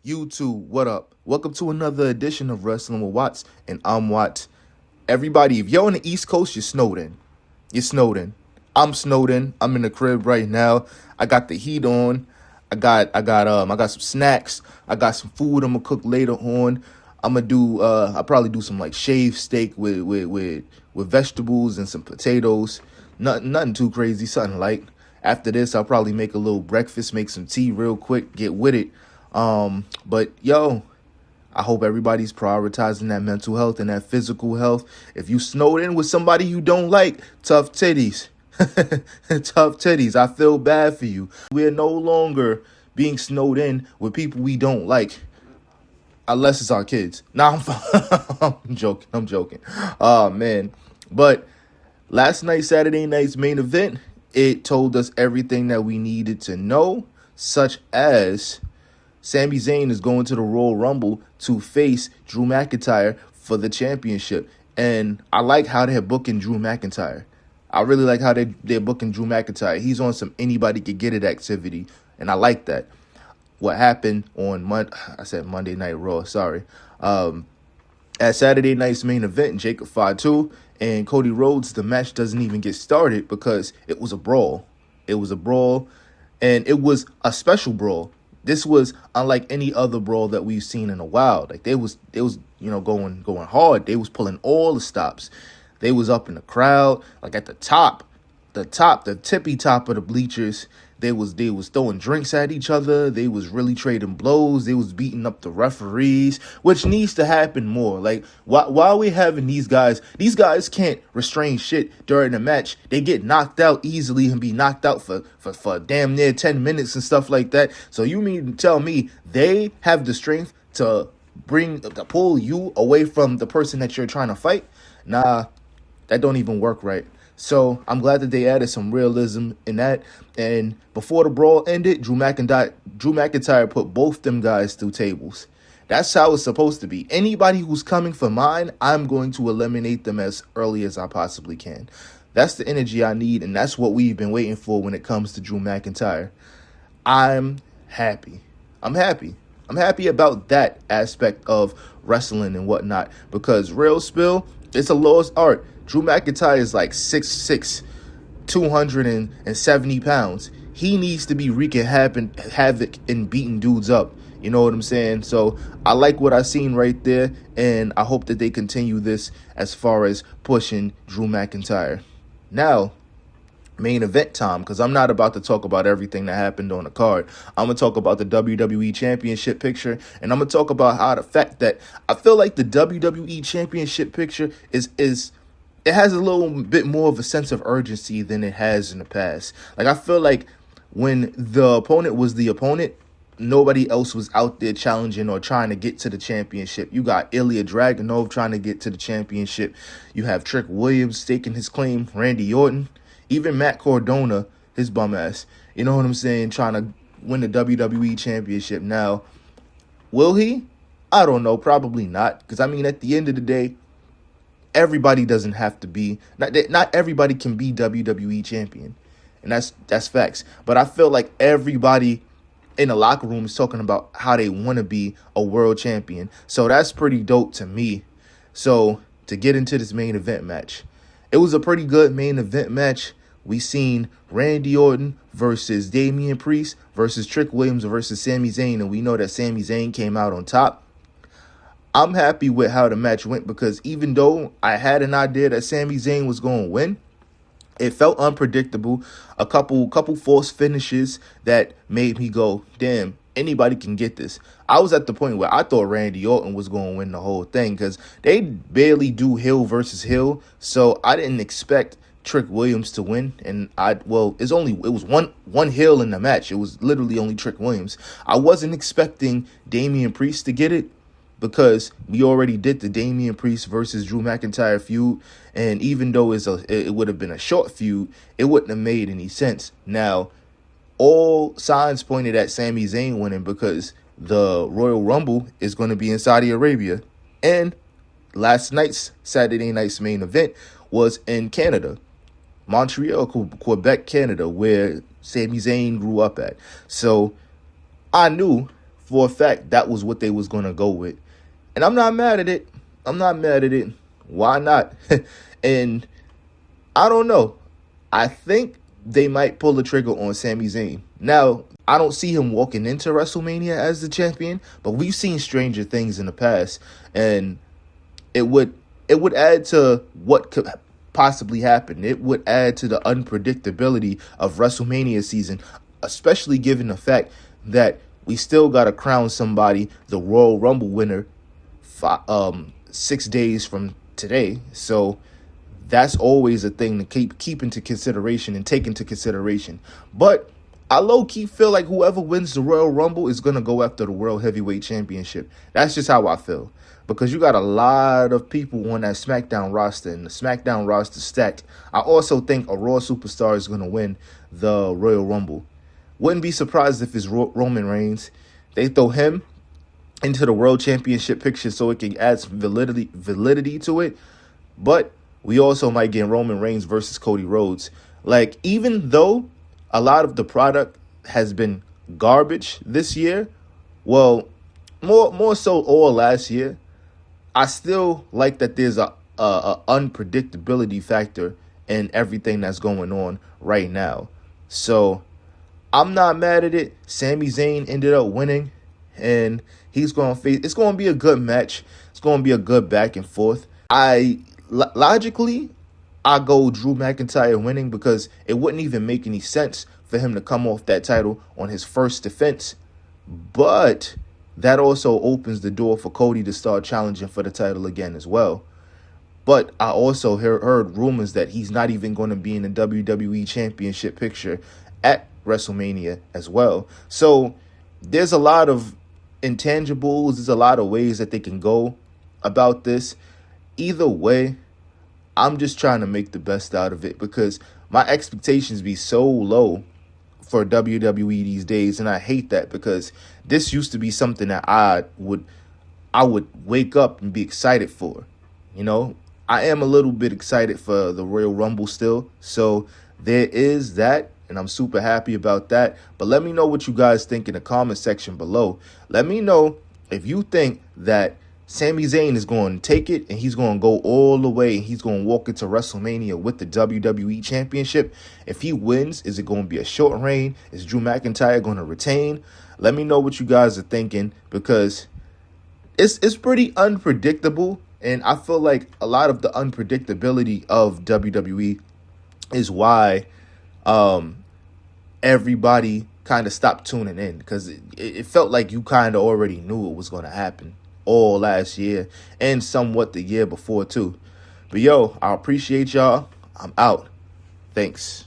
YouTube, what up? Welcome to another edition of Wrestling with Watts, and I'm Watts. Everybody, if you're on the East Coast, you're snowed in. You're snowed in. I'm snowed in. I'm in the crib right now. I got the heat on. I got some snacks. I got some food I'm gonna cook later on. I'll probably do some like shaved steak with vegetables and some potatoes. Nothing too crazy, something light. After this, I'll probably make a little breakfast, make some tea real quick, get with it. But yo, I hope everybody's prioritizing that mental health and that physical health. If you snowed in with somebody you don't like, tough titties. Tough titties. I feel bad for you. We're no longer being snowed in with people we don't like. Unless it's our kids. Nah, I'm joking. I'm joking. Oh, man. But last night, Saturday night's main event, it told us everything that we needed to know, such as Sami Zayn is going to the Royal Rumble to face Drew McIntyre for the championship. And I like how they're booking Drew McIntyre. I really like how they're booking Drew McIntyre. He's on some anybody could get it activity, and I like that. What happened on Monday Night Raw, sorry. At Saturday night's main event, Jacob Fatu and Cody Rhodes, the match doesn't even get started because it was a brawl. It was a brawl, and it was a special brawl. This was unlike any other brawl that we've seen in a while. Like they was going hard. They was pulling all the stops. They was up in the crowd, like at the tippy top of the bleachers. They was throwing drinks at each other. They was really trading blows. They was beating up the referees, which needs to happen more. Like, why are we having these guys? These guys can't restrain shit during the match. They get knocked out easily and be knocked out for damn near 10 minutes and stuff like that. So you mean to tell me they have the strength to pull you away from the person that you're trying to fight? Nah, that don't even work right. So I'm glad that they added some realism in that. And before the brawl ended, Drew McIntyre put both them guys through tables. That's how it's supposed to be. Anybody who's coming for mine, I'm going to eliminate them as early as I possibly can. That's the energy I need, and that's what we've been waiting for when it comes to Drew McIntyre. I'm happy. I'm happy about that aspect of wrestling and whatnot, because real spill, it's a lost art. Drew McIntyre is like 6'6", 270 pounds. He needs to be wreaking havoc and beating dudes up. You know what I'm saying? So I like what I seen right there, and I hope that they continue this as far as pushing Drew McIntyre. Now, main event time, because I'm not about to talk about everything that happened on the card. I'm going to talk about the WWE Championship picture, and I'm going to talk about how the fact that I feel like the WWE Championship picture it has a little bit more of a sense of urgency than it has in the past. Like, I feel like when the opponent was the opponent, nobody else was out there challenging or trying to get to the championship. You got Ilya Dragunov trying to get to the championship. You have Trick Williams staking his claim, Randy Orton, even Matt Cardona, his bum ass. You know what I'm saying? Trying to win the WWE Championship. Now, will he? I don't know. Probably not. Because, I mean, at the end of the day, everybody doesn't have to be, not everybody can be WWE champion. And that's facts. But I feel like everybody in the locker room is talking about how they want to be a world champion. So that's pretty dope to me. So to get into this main event match, it was a pretty good main event match. We seen Randy Orton versus Damian Priest versus Trick Williams versus Sami Zayn. And we know that Sami Zayn came out on top. I'm happy with how the match went, because even though I had an idea that Sami Zayn was going to win, it felt unpredictable. A couple false finishes that made me go, damn, anybody can get this. I was at the point where I thought Randy Orton was going to win the whole thing, because they barely do heel versus heel. So I didn't expect Trick Williams to win, and it was one heel in the match. It was literally only Trick Williams. I wasn't expecting Damian Priest to get it, because we already did the Damian Priest versus Drew McIntyre feud, and even though it would have been a short feud, it wouldn't have made any sense. Now, all signs pointed at Sami Zayn winning, because the Royal Rumble is going to be in Saudi Arabia, and Saturday night's main event was in Canada, Montreal, Quebec, Canada, where Sami Zayn grew up at. So I knew for a fact that was what they was going to go with. And I'm not mad at it. I'm not mad at it. Why not? And I don't know. I think they might pull the trigger on Sami Zayn. Now, I don't see him walking into WrestleMania as the champion, but we've seen stranger things in the past, and it would add to what could possibly happen. It would add to the unpredictability of WrestleMania season, especially given the fact that we still got to crown somebody the Royal Rumble winner 6 days from today. So that's always a thing to keep into consideration and take into consideration. But I low-key feel like whoever wins the Royal Rumble is going to go after the World Heavyweight Championship. That's just how I feel. Because you got a lot of people on that SmackDown roster, and the SmackDown roster stacked. I also think a Raw superstar is going to win the Royal Rumble. Wouldn't be surprised if it's Roman Reigns. They throw him into the World Championship picture so it can add some validity to it. But we also might get Roman Reigns versus Cody Rhodes. Like, even though a lot of the product has been garbage this year, well, more so all last year, I still like that there's a unpredictability factor in everything that's going on right now. So I'm not mad at it. Sami Zayn ended up winning, and he's going to face. It's going to be a good match. It's going to be a good back and forth. Logically, I go Drew McIntyre winning because it wouldn't even make any sense for him to come off that title on his first defense. But that also opens the door for Cody to start challenging for the title again as well. But I also heard rumors that he's not even going to be in the WWE Championship picture at WrestleMania as well. So there's a lot of intangibles. There's a lot of ways that they can go about this. Either way, I'm just trying to make the best out of it because my expectations be so low for WWE these days, and I hate that because this used to be something that I would wake up and be excited for. You know, I am a little bit excited for the Royal Rumble still, so there is that, and I'm super happy about that. But let me know what you guys think in the comment section below. Let me know if you think that Sami Zayn is going to take it and he's going to go all the way and he's going to walk into WrestleMania with the WWE Championship. If he wins, is it going to be a short reign? Is Drew McIntyre going to retain? Let me know what you guys are thinking because it's pretty unpredictable, and I feel like a lot of the unpredictability of WWE is why everybody kind of stopped tuning in because it felt like you kind of already knew it was going to happen all last year and somewhat the year before too. But yo, I appreciate y'all. I'm out. Thanks.